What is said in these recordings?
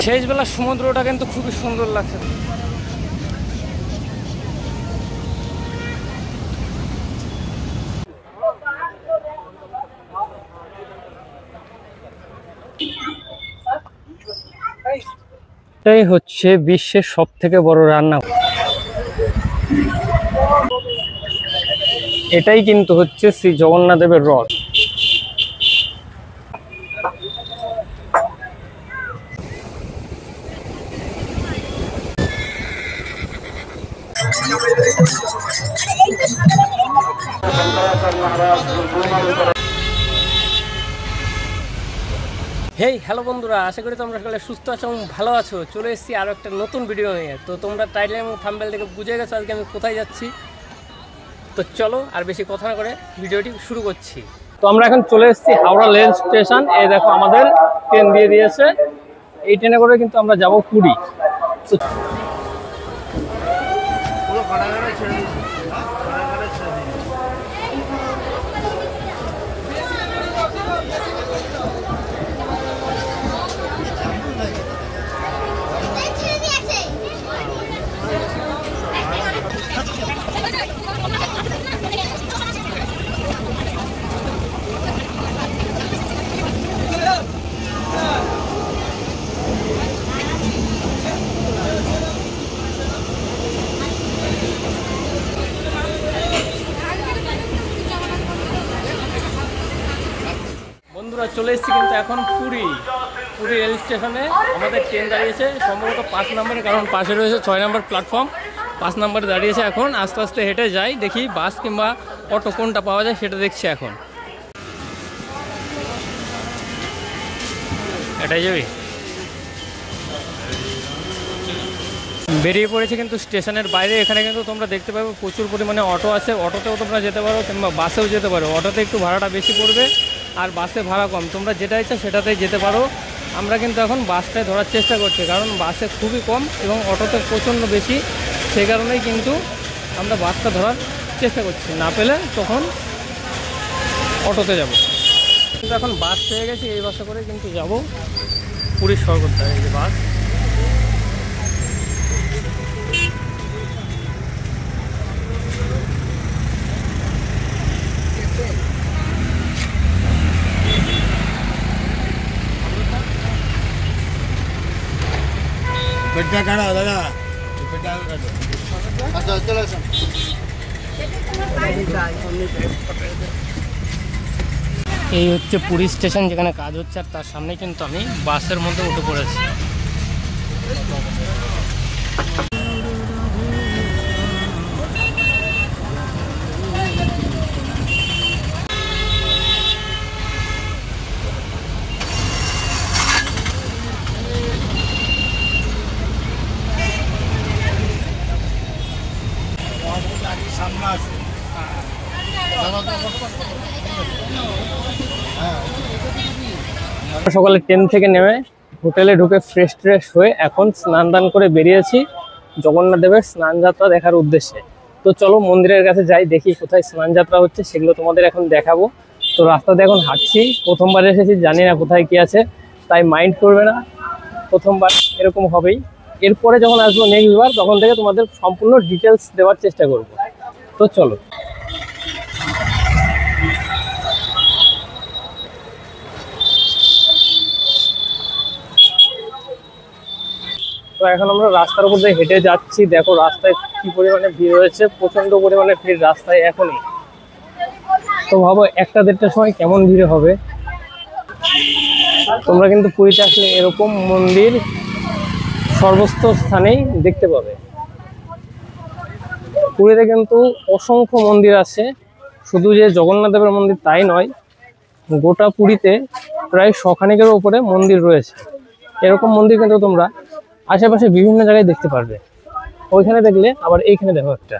শেষ বেলা সমুদ্রটা কিন্তু খুবই সুন্দর লাগছে। এটাই হচ্ছে বিশ্বের সবথেকে বড় রান্না। এটাই কিন্তু হচ্ছে শ্রী জগন্নাথ দেবের রথ। হেই হ্যালো বন্ধুরা, আশা করি তোমরা সকলে সুস্থ আছো এবং ভালো আছো। চলে এসেছি আরও একটা নতুন ভিডিও নিয়ে। তো তোমরা টাইটেল এবং থাম্বনেল থেকে বুঝে গেছো আজকে আমি কোথায় যাচ্ছি। তো চলো আর বেশি কথা না করে ভিডিওটি শুরু করছি। তো আমরা এখন চলে এসেছি হাওড়া রেল স্টেশন। এই দেখো আমাদের ট্রেন দিয়ে দিয়েছে। এই ট্রেনে করে কিন্তু আমরা যাব পুরী। বন্ধুরা চলে এসেছি কিন্তু এখন পুরী রেল স্টেশনে। আমাদের ট্রেন দাঁড়িয়েছে সম্ভবত 5 নম্বরে, কারণ পাশে রয়েছে 6 নম্বর প্ল্যাটফর্ম। 5 নম্বরে দাঁড়িয়েছে। এখন আস্তে আস্তে হেঁটে যাই, দেখি বাস কিংবা অটো কোনটা পাওয়া যায় সেটা দেখছি। এখন এটাই যাবি। বেরিয়ে পড়েছে কিন্তু স্টেশনের বাইরে। এখানে কিন্তু তোমরা দেখতে পাবে প্রচুর পরিমাণে অটো আছে। অটোতেও তোমরা যেতে পারো কিংবা বাসেও যেতে পারো। অটোতে একটু ভাড়াটা বেশি পড়বে আর বাসে ভাড়া কম। তোমরা যেটা ইচ্ছা সেটাতেই যেতে পারো। আমরা কিন্তু এখন বাসটায় ধরার চেষ্টা করছি, কারণ বাসে খুবই কম এবং অটোতে প্রচণ্ড বেশি। সেই কারণেই কিন্তু আমরা বাসটা ধরার চেষ্টা করছি। না পেলে তখন অটোতে যাব। কিন্তু এখন বাস পেয়ে গেছি, এই বাসে করে কিন্তু যাব পুরীর স্বর্গদ্বার। এই যে বাস। এই হচ্ছে পুরী স্টেশন যেখানে কাজ হচ্ছে, আর তার সামনে কিন্তু আমি বাসের মধ্যে উঠে পড়েছি। সকালে ট্রেন থেকে নেমে হোটেলে ঢুকে ফ্রেশ ট্রেশ হয়ে এখন স্নান দান করে বেরিয়েছি জগন্নাথ দেবের স্নান যাত্রা দেখার উদ্দেশ্যে। তো চলো মন্দিরের কাছে যাই, দেখি কোথায় স্নান যাত্রা হচ্ছে, সেগুলো তোমাদের এখন দেখাবো। তো রাস্তাতে এখন হাঁটছি, প্রথমবার এসেছি, জানি না কোথায় কি আছে, তাই মাইন্ড করবে না, প্রথমবার এরকম হবেই। এরপরে যখন আসবো নেক্সট বার, তখন থেকে তোমাদের সম্পূর্ণ ডিটেলস দেওয়ার চেষ্টা করব। তো চলো। তো এখন আমরা রাস্তার উপর দিয়ে হেঁটে যাচ্ছি। দেখো রাস্তায় কি পরিমাণে ভিড় হয়েছে, প্রচন্ড পরিমাণে ভিড় রাস্তায় এখনই। তো ভাবো 1টা-1:30টার সময় কেমন ভিড় হবে। তোমরা কিন্তু পুরীতে আসলে এরকম মন্দির সর্বস্ত স্থানেই দেখতে পাবে। পুরীতে কিন্তু অসংখ্য মন্দির আছে, শুধু যে জগন্নাথ দেবের মন্দির তাই নয়, গোটা পুরীতে প্রায় 100খানেকের উপরে মন্দির রয়েছে। এরকম মন্দির কিন্তু তোমরা আশেপাশে বিভিন্ন জায়গায় দেখতে পারবে। ওইখানে দেখলে আবার এইখানে দেখো একটা,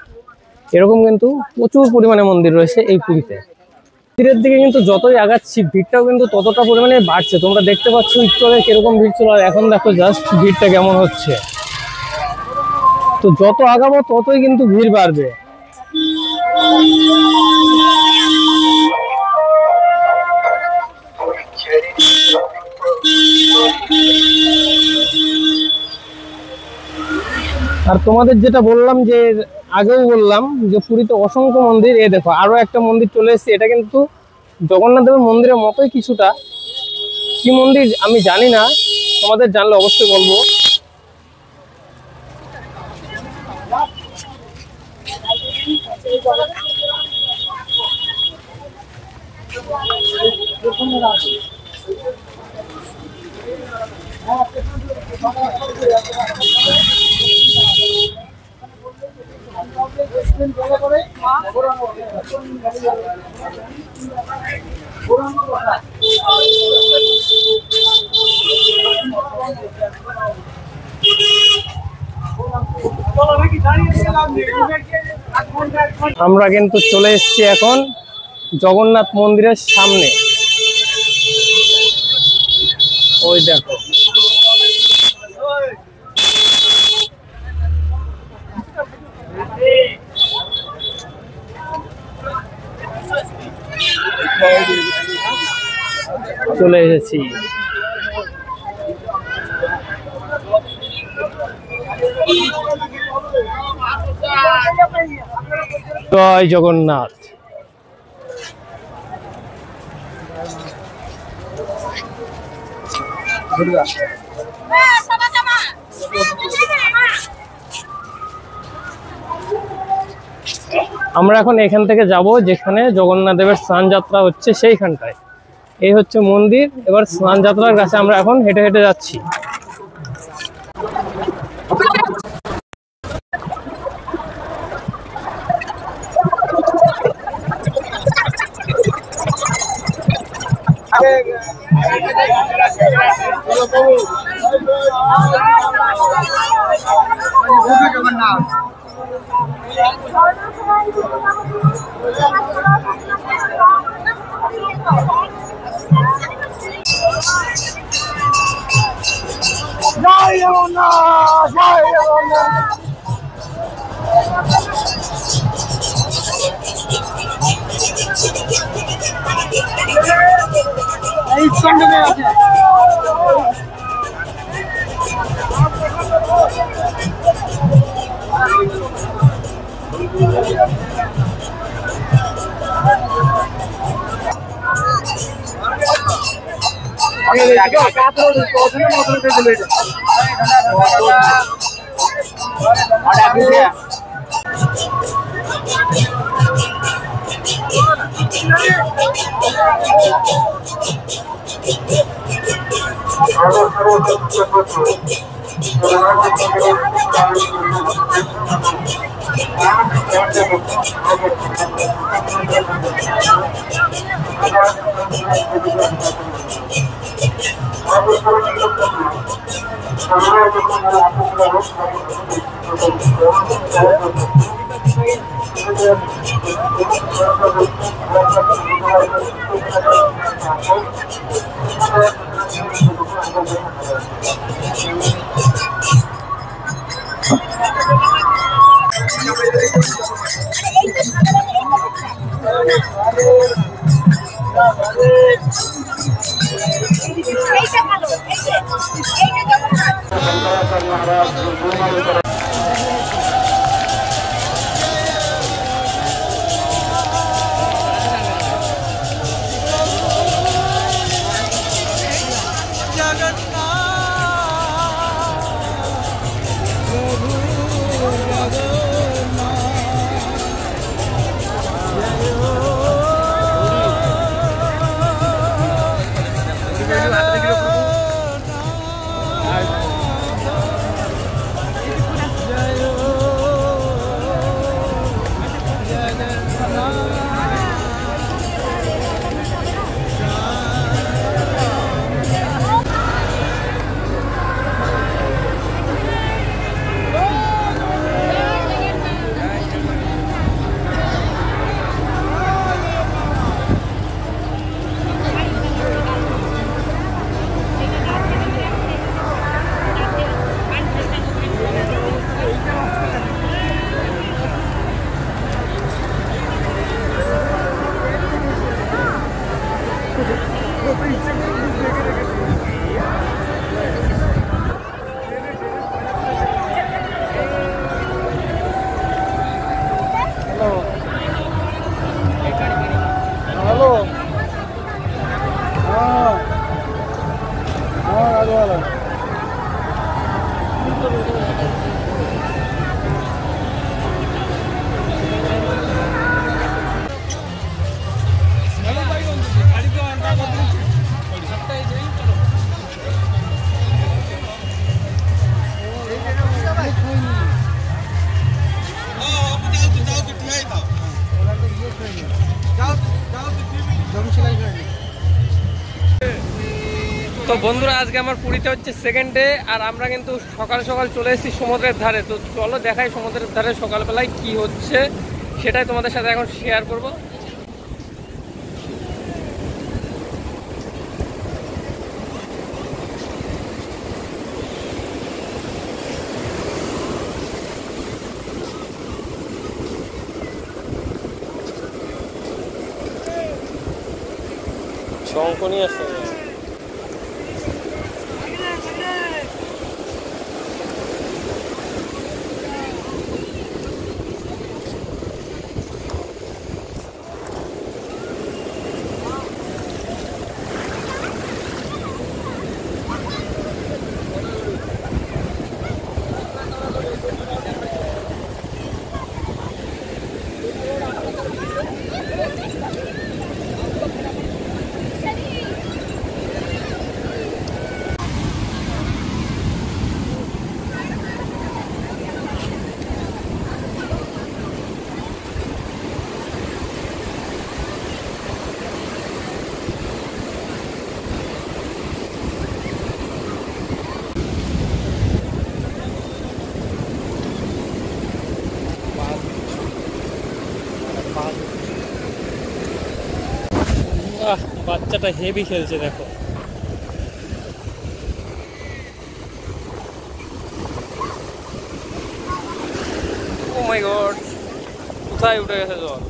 এরকম কিন্তু প্রচুর পরিমাণে মন্দির রয়েছে এই পুরীতে। মন্দিরের দিকে কিন্তু যতই আগাচ্ছি ভিড়টাও কিন্তু ততটা পরিমাণে বাড়ছে। তোমরা দেখতে পাচ্ছ একটু আগে কিরকম ভিড় ছিল, আর এখন দেখো জাস্ট ভিড়টা কেমন হচ্ছে। তো যত আগাবো ততই কিন্তু ভিড় বাড়বে। আর তোমাদের যেটা বললাম, যে আগেও বললাম যে পুরীতে অসংখ্য মন্দির, এ দেখো আরো একটা মন্দির চলে এসেছে। এটা কিন্তু জগন্নাথ দেবের মন্দিরের মতোই কিছুটা, কি মন্দির আমি জানি না, তোমাদের জানলে অবশ্যই বলবো। আমরা কিন্তু চলে এসেছি এখন জগন্নাথ মন্দিরের সামনে। ওই দেখো, চলে এসেছি। জয় জগন্নাথ। আমরা এখন এখান থেকে যাব যেখানে জগন্নাথ দেবের স্নান যাত্রা হচ্ছে সেইখানটায়। এই হচ্ছে মন্দির। এবার স্নান যাত্রার কাছে আমরা এখন হেঁটে হেঁটে যাচ্ছি। তো বন্ধুরা, আজকে আমার পুরীতে হচ্ছে সেকেন্ড ডে, আর আমরা কিন্তু সকাল সকাল চলে এসেছি সমুদ্রের ধারে। তো চলো দেখাই সমুদ্রের ধারে সকালবেলায় কি হচ্ছে, সেটাই তোমাদের সাথে এখন শেয়ার করব। শঙ্কনি আছে। বাচ্চাটা হেভি খেলছে, দেখো। ও মাই গড, কোথায় উঠে গেছে জল।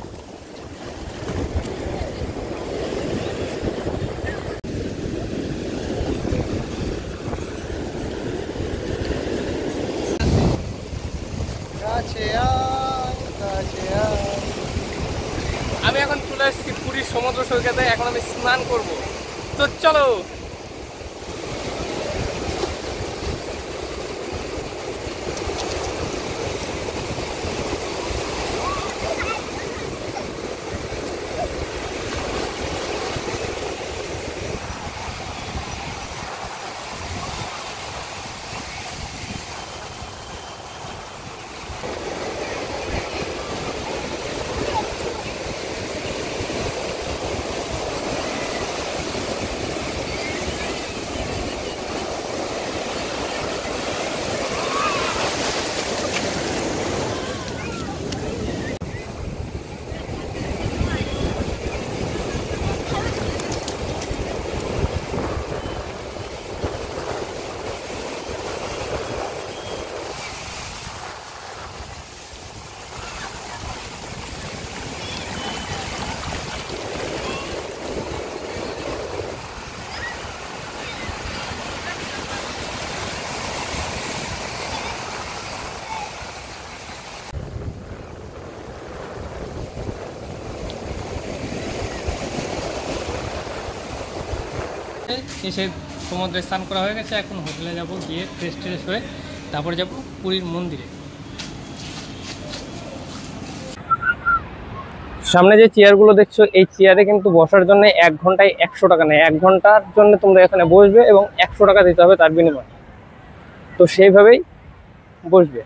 আমি এখন চলে এসেছি পুরীর সমুদ্র সৈকতে, এখন আমি স্নান করব। তো চলো। এসে সমুদ্রে স্নান করা হয়ে গেছে, এখন হোটেলে যাব, গিয়ে ফ্রেশ ট্রেশ হয়ে তারপরে যাব পুরীর মন্দিরে। সামনে যে চেয়ারগুলো দেখছো, এই চেয়ারে কিন্তু বসার জন্য 1 ঘন্টায় 100 টাকা নেয়। 1 ঘন্টার জন্য তোমরা এখানে বসবে এবং 100 টাকা দিতে হবে তার বিনিময়ে। তো সেইভাবেই বসবে।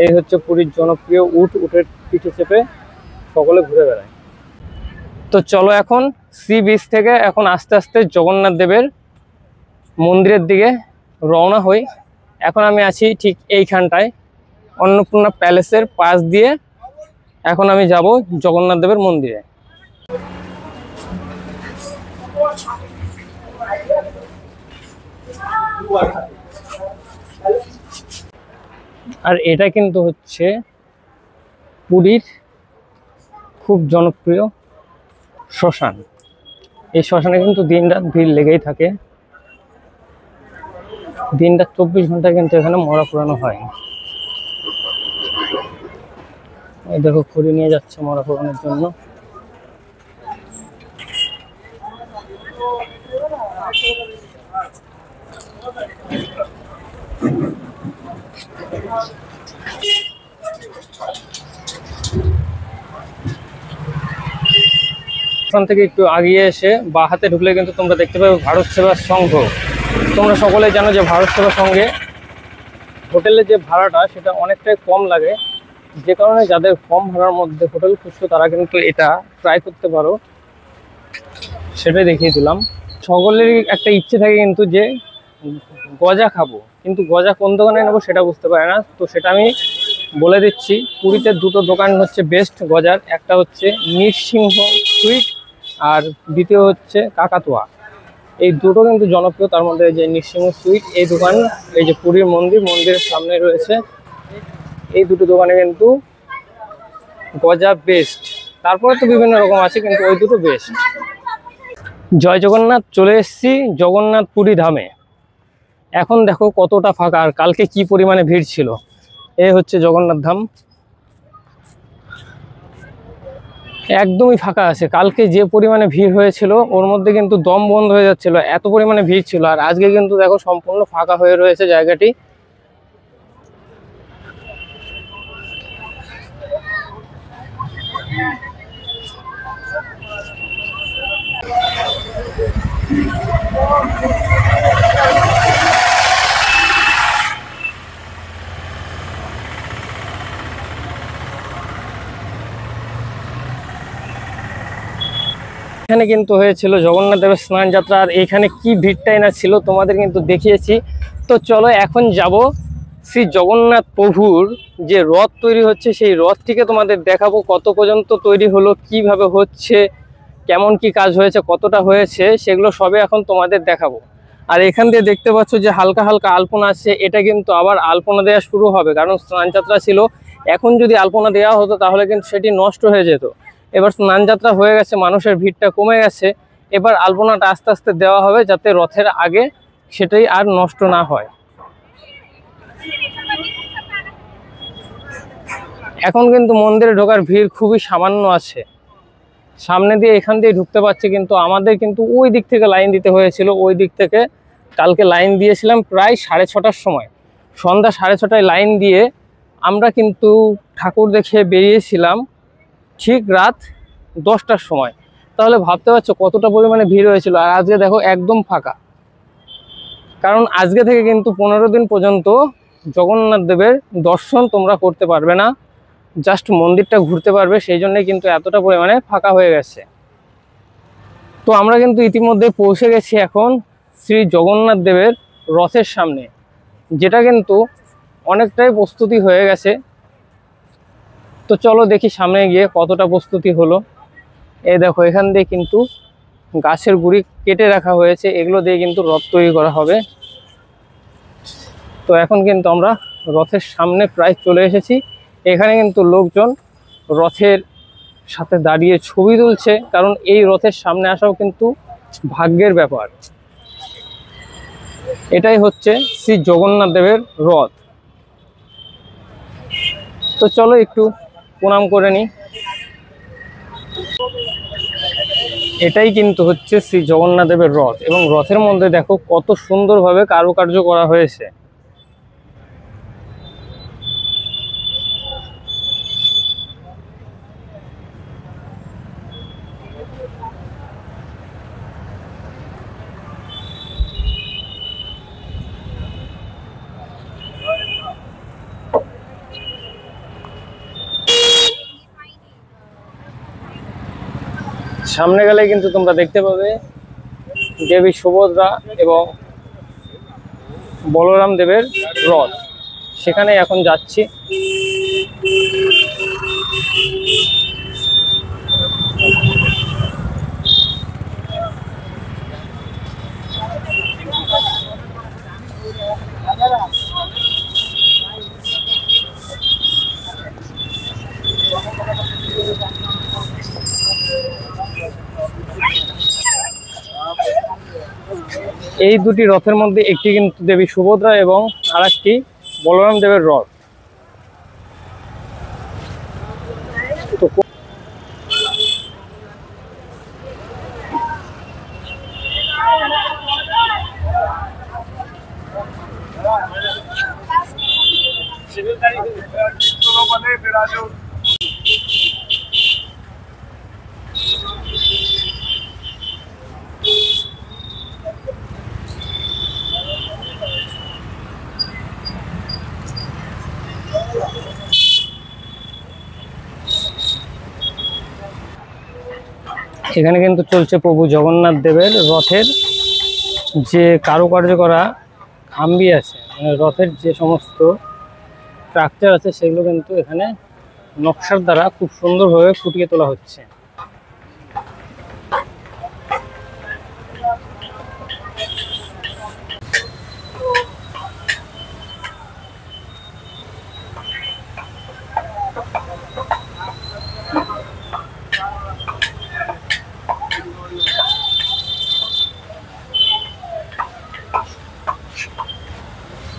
এই হচ্ছে পুরীর জনপ্রিয় উট, উটের পিঠে চেপে সকলে ঘুরে বেড়ায়। তো চলো এখন সি বিচ থেকে এখন আস্তে আস্তে জগন্নাথ দেবের মন্দিরের দিকে রওনা হই। এখন আমি আছি ঠিক এইখানটায়, অন্নপূর্ণা প্যালেসের পাশ দিয়ে এখন আমি যাব জগন্নাথ দেবের মন্দিরে। আর এটা কিন্তু হচ্ছে পুরীর খুব জনপ্রিয় শ্মশান। এই শ্মশানে কিন্তু দিনরাত ভিড় লেগেই থাকে। দিনরাত 24 ঘন্টা কিন্তু এখানে মরা পুরানো হয়। এই দেখো, খড়ি নিয়ে যাচ্ছে মরা পুরানোর জন্য। এখান থেকে একটু আগিয়ে এসে বাঁ হাতে ঢুকলে কিন্তু তোমরা দেখতে পাবে ভারত সেবা সংঘ। তোমরা সকলে জানো যে ভারত সেবা সংঘে হোটেলের যে ভাড়াটা সেটা অনেকটাই কম লাগে, যে কারণে যাদের কম ভাড়ার মধ্যে হোটেল খুঁজছো তারা কিন্তু এটা ট্রাই করতে পারো, সেটাই দেখিয়ে দিলাম। সকলেরই একটা ইচ্ছে থাকে কিন্তু যে গজা খাবো, কিন্তু গজা কোন দোকানে নেবো সেটা বুঝতে পারে না। তো সেটা আমি বলে দিচ্ছি, পুরীতে দুটো দোকান হচ্ছে বেস্ট গজার, একটা হচ্ছে নৃসিংহ সুইট আর দ্বিতীয় হচ্ছে কাকাতুয়া। এই দুটো কিন্তু জনপ্রিয়। তার মধ্যে যে নৃসিংহ সুইট এই দোকান, এই যে পুরীর মন্দিরের সামনে রয়েছে, এই দুটো দোকানে কিন্তু গজা বেস্ট। তারপরে তো বিভিন্ন রকম আছে, কিন্তু ওই দুটো বেস্ট। জয় জগন্নাথ, চলে এসেছি জগন্নাথ পুরী ধামে। এখন দেখো কতটা ফাঁকা, আর কালকে কি পরিমাণে ভিড় ছিল। এই হচ্ছে জগন্নাথ ধাম, একদমই ফাঁকা আছে। কালকে যে পরিমাণে ভিড় হয়েছিল ওর মধ্যে কিন্তু দম বন্ধ হয়ে যাচ্ছিল, এত পরিমাণে ভিড় ছিল। আর আজকে কিন্তু দেখো সম্পূর্ণ ফাঁকা হয়ে রয়েছে জায়গাটি। এখানে কিন্তু হয়েছিল জগন্নাথ দেবের স্নান যাত্রা, আর এখানে কি ভিড়টাই না ছিল তোমাদের কিন্তু দেখিয়েছি। তো চলো এখন যাব শ্রী জগন্নাথ প্রভুর যে রথ তৈরি হচ্ছে সেই রথটিকে তোমাদের দেখাবো, কত পর্যন্ত তৈরি হলো, কিভাবে হচ্ছে, কেমন কি কাজ হয়েছে, কতটা হয়েছে, সেগুলো সবে এখন তোমাদের দেখাবো। আর এখান দিয়ে দেখতে পাচ্ছ যে হালকা হালকা আলপনা আছে, এটা কিন্তু আবার আলপনা দেওয়া শুরু হবে, কারণ স্নান যাত্রা ছিল। এখন যদি আলপনা দেওয়া হতো তাহলে কিন্তু সেটি নষ্ট হয়ে যেত। এবার স্নান যাত্রা হয়ে গেছে, মানুষের ভিড়টা কমে গেছে, এবার আলপনাটা আস্তে আস্তে দেওয়া হবে যাতে রথের আগে সেটাই আর নষ্ট না হয়। এখন কিন্তু মন্দিরে ঢোকার ভিড় খুবই সামান্য আছে, সামনে দিয়ে এখান দিয়ে ঢুকতে পারছে, কিন্তু আমাদের কিন্তু ওই দিক থেকে লাইন দিতে হয়েছিল। ওই দিক থেকে কালকে লাইন দিয়েছিলাম প্রায় 6:30টার সময়, সন্ধ্যা 6:30টায় লাইন দিয়ে আমরা কিন্তু ঠাকুর দেখে বেরিয়েছিলাম ঠিক রাত 10টার সময়। তাহলে ভাবতে পারছো কতটা পরিমাণে ভিড় হয়েছিল। আর আজকে দেখো একদম ফাঁকা, কারণ আজকে থেকে কিন্তু 15 দিন পর্যন্ত জগন্নাথ দেবের দর্শন তোমরা করতে পারবে না, জাস্ট মন্দিরটা ঘুরতে পারবে, সেই জন্যই কিন্তু এতটা পরিমাণে ফাঁকা হয়ে গেছে। তো আমরা কিন্তু ইতিমধ্যে পৌঁছে গেছি এখন শ্রী জগন্নাথ দেবের রথের সামনে, যেটা কিন্তু অনেকটাই প্রস্তুতি হয়ে গেছে। তো চলো দেখি সামনে গিয়ে কতটা প্রস্তুতি হলো। এই দেখো এখান দিয়ে কিন্তু গাছের গুঁড়ি কেটে রাখা হয়েছে, এগুলো দিয়ে কিন্তু রথ তৈরি করা হবে। তো এখন কিন্তু আমরা রথের সামনে প্রায় চলে এসেছি। এখানে কিন্তু লোকজন রথের সাথে দাঁড়িয়ে ছবি তুলছে, কারণ এই রথের সামনে আসাও কিন্তু ভাগ্যের ব্যাপার। এটাই হচ্ছে শ্রী জগন্নাথ দেবের রথ। তো চলো একটু প্রণাম করে নিই। এটাই কিন্তু হচ্ছে শ্রী জগন্নাথ দেবের রথ, এবং রথের মধ্যে দেখো কত সুন্দরভাবে কারুকার্য করা হয়েছে। সামনে গেলে কিন্তু তোমরা দেখতে পাবে দেবী সুভদ্রা এবং বলরাম দেবের রথ, সেখানে এখন যাচ্ছি। এই দুটি রথের মধ্যে একটি কিন্তু দেবী সুভদ্রা এবং আরেকটি বলরাম দেবের রথ। তো এখানে কিন্তু চলছে প্রভু জগন্নাথ দেবের রথের যে কারুকার্য করা খাম্বি আছে, মানে রথের যে সমস্ত স্ট্রাকচার আছে সেগুলো কিন্তু এখানে নকশার দ্বারা খুব সুন্দরভাবে ফুটিয়ে তোলা হচ্ছে।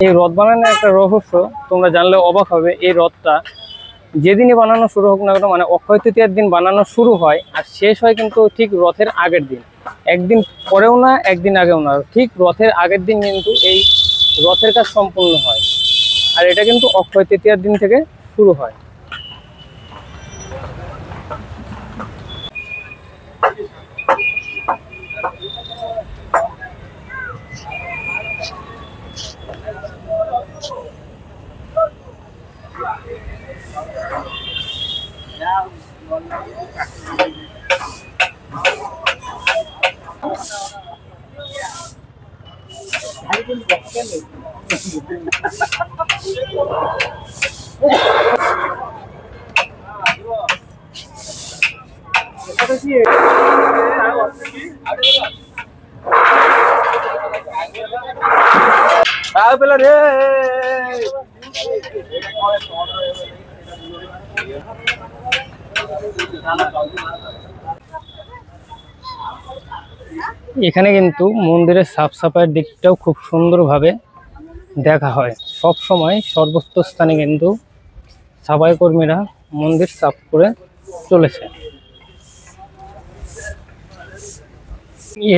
এই রথ বানানোর একটা রহস্য তোমরা জানলে অবাক হবে। এই রথটা যেদিনই বানানো শুরু হোক না কেন, মানে অক্ষয় তৃতীয়ার দিন বানানো শুরু হয় আর শেষ হয় কিন্তু ঠিক রথের আগের দিন, একদিন পরেও না একদিন আগেও না, ঠিক রথের আগের দিন কিন্তু এই রথের কাজ সম্পূর্ণ হয়। আর এটা কিন্তু অক্ষয় তৃতীয়ার দিন থেকে শুরু হয়। এখানে কিন্তু মন্দিরের সাফ সাফাইয়ের দিকটাও খুব সুন্দরভাবে দেখা হয়। সব সময় সর্বস্ত স্থানে কিন্তু সাফাই কর্মীরা মন্দির সাফ করে চলেছে।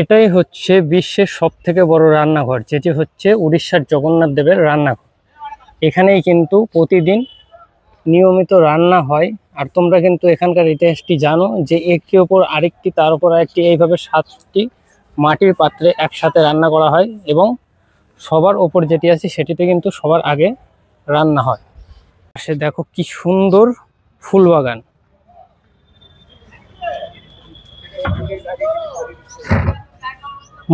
এটাই হচ্ছে বিশ্বের সবথেকে বড় রান্নাঘর, যেটি হচ্ছে উড়িষ্যার জগন্নাথ দেবের রান্নাঘর। এখানেই কিন্তু প্রতিদিন নিয়মিত রান্না হয়। আর তোমরা কিন্তু এখানকার ইতিহাসটি জানো যে একটি ওপর আরেকটি, তার উপর আরেকটি, এইভাবে 7টি মাটির পাত্রে একসাথে রান্না করা হয় এবং সবার ওপর যেটি আছে সেটিতে কিন্তু সবার আগে রান্না হয়। সে দেখো কি সুন্দর ফুল বাগান।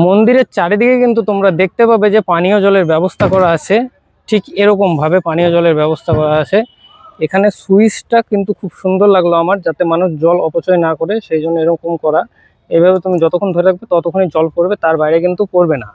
মন্দিরের চারিদিকে কিন্তু তোমরা দেখতে পাবে যে পানীয় জলের ব্যবস্থা করা আছে। ঠিক এরকম ভাবে পানীয় জলের ব্যবস্থা করা আছে। এখানে সুইচটা কিন্তু খুব সুন্দর লাগলো আমার, যাতে মানুষ জল অপচয় না করে, সেই জন্য এরকম করা। এভাবে তুমি যতক্ষণ ধরে রাখবে ততক্ষণই জল পড়বে, তার বাইরে কিন্তু পড়বে না।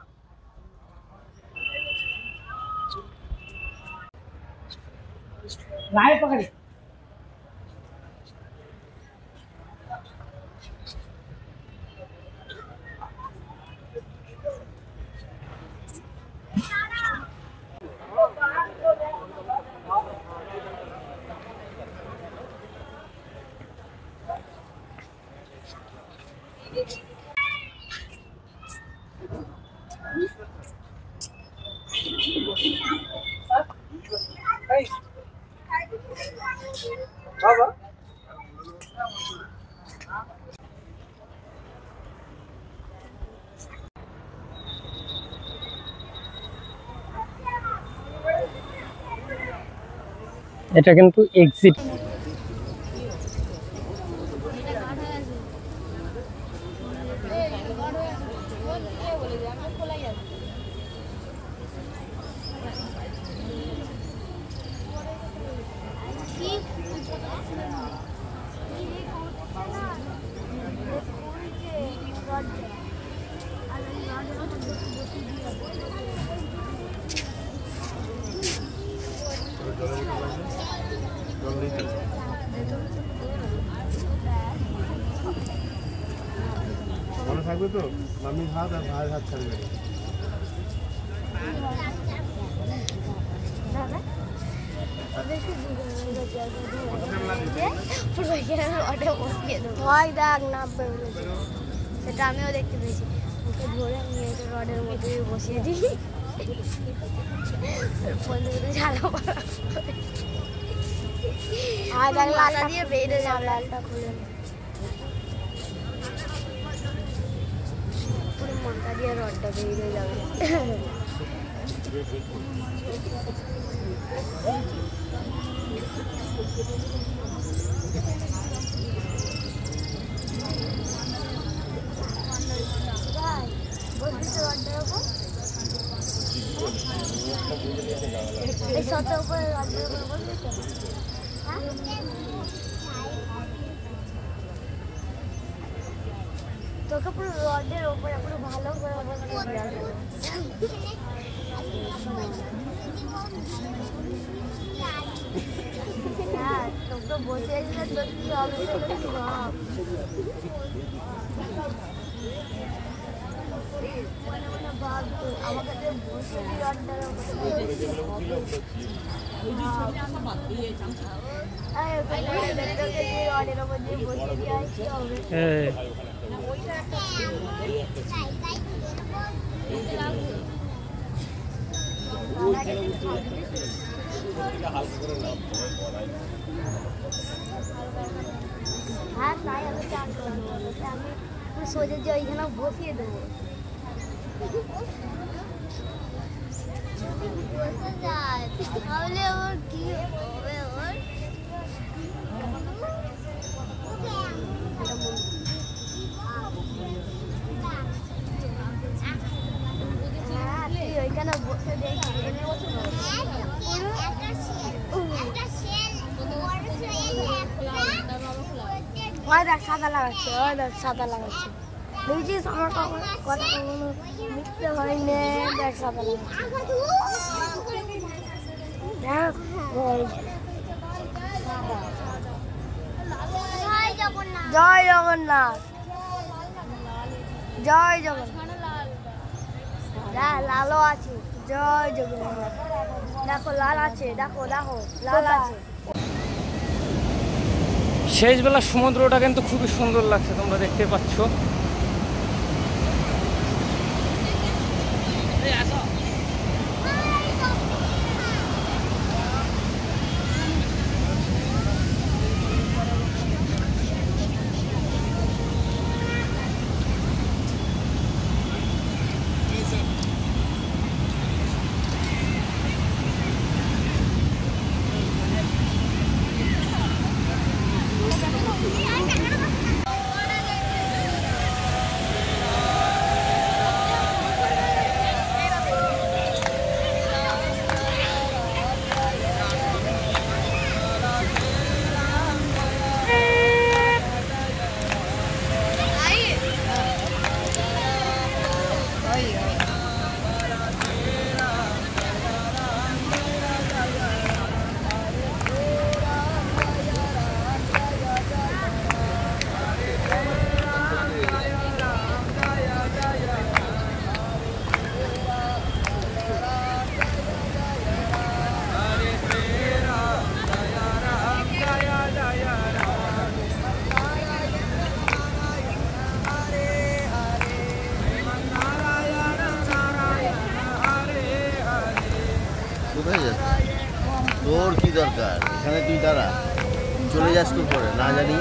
এটা কিন্তু এক্সিট। মনে থাকবে তো, মামির হাত আর ভাইয়ের হাত ছাড়বে। সেটা আমিও দেখতে পেয়েছি। ওকে ধরে আমি রডের মধ্যে বসিয়ে দিই, লালটা দিয়ে বেড়ে যাবে, লালটা খুলে পুরো মনটা দিয়ে রডটা বেরিয়ে যাবে। এই ছাতার উপরে রডের উপরে বসবি তো? হ্যাঁ? তোকে পুরো রডের উপরে পুরো ভালো করে বসতে হবে। হ্যাঁ, তোকে বসে দিলে তোর কি হবে সেটা তুই ভাব। মনে মনে ভাব তুই আমাকে দিয়ে বসে দিই রডটার উপরে। রডের উপর দিয়ে বসে দিয়ে আর কি হবে? হ্যাঁ তাই আমি চান করবো, আমি সোজা যে ওইখানে বসিয়ে দেবো। তাহলে ওর কি হবে? ওর ওইখানে বসে দেখি সাদা লাগাচ্ছে, সাদা লাগাচ্ছে। বুঝছিস আমার কথা কখনো মিথ্যে হয়নি। দেখ সাদা লাগাচ্ছে, দেখ জয় জগন্নাথ, জয় জগন্নাথ। লালও আছে, জয় জগন্নাথ। দেখো লাল আছে, দেখো দেখো লাল আছে। শেষ বেলা সমুদ্রটা কিন্তু খুবই সুন্দর লাগছে, তোমরা দেখতে পাচ্ছ। কোথায় যাচ্ছিস? তোর কি দরকার? এখানে তুই দাঁড়া, চলে যাস তো পরে না জানি।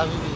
আমি